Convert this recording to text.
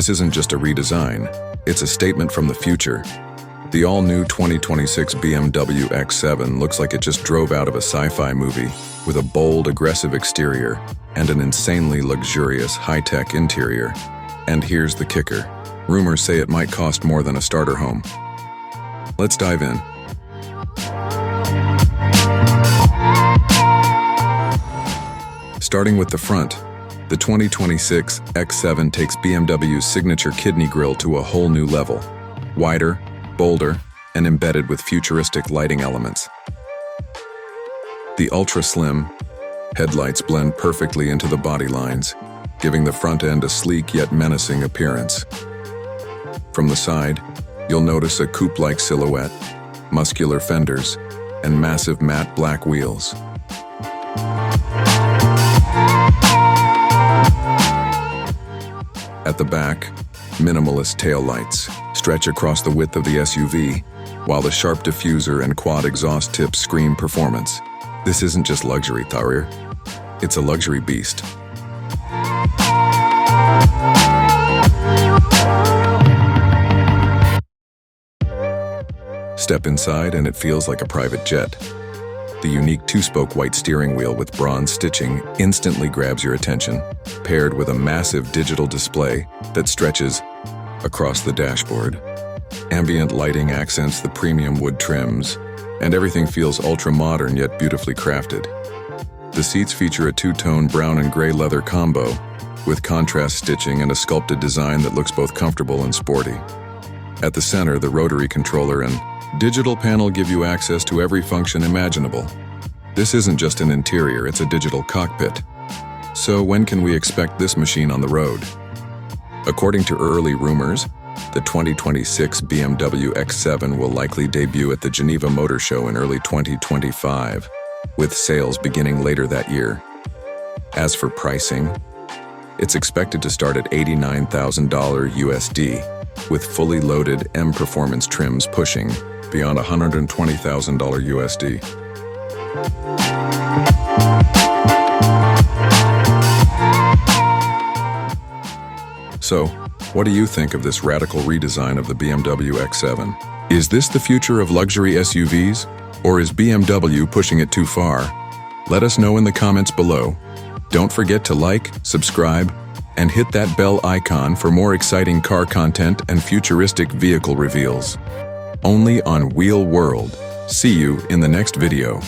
This isn't just a redesign, it's a statement from the future. The all-new 2026 BMW X7 looks like it just drove out of a sci-fi movie, with a bold, aggressive exterior and an insanely luxurious, high-tech interior. And here's the kicker. Rumors say it might cost more than a starter home. Let's dive in. Starting with the front, the 2026 X7 takes BMW's signature kidney grille to a whole new level. Wider, bolder, and embedded with futuristic lighting elements. The ultra-slim headlights blend perfectly into the body lines, giving the front end a sleek yet menacing appearance. From the side, you'll notice a coupe-like silhouette, muscular fenders, and massive matte black wheels. At the back, minimalist taillights stretch across the width of the SUV, while the sharp diffuser and quad exhaust tips scream performance. This isn't just luxury, Tharir. It's a luxury beast. Step inside and it feels like a private jet. The unique two-spoke white steering wheel with bronze stitching instantly grabs your attention, paired with a massive digital display that stretches across the dashboard. Ambient lighting accents the premium wood trims, and everything feels ultra-modern yet beautifully crafted. The seats feature a two-tone brown and gray leather combo, with contrast stitching and a sculpted design that looks both comfortable and sporty. At the center, the rotary controller and digital panel give you access to every function imaginable. This isn't just an interior, it's a digital cockpit. So when can we expect this machine on the road? According to early rumors, the 2026 BMW X7 will likely debut at the Geneva Motor Show in early 2025, with sales beginning later that year. As for pricing, it's expected to start at $89,000 USD, with fully loaded M Performance trims pushing beyond $120,000 USD. So, what do you think of this radical redesign of the BMW X7? Is this the future of luxury SUVs, or is BMW pushing it too far? Let us know in the comments below. Don't forget to like, subscribe, and hit that bell icon for more exciting car content and futuristic vehicle reveals. Only on Wheel World. See you in the next video.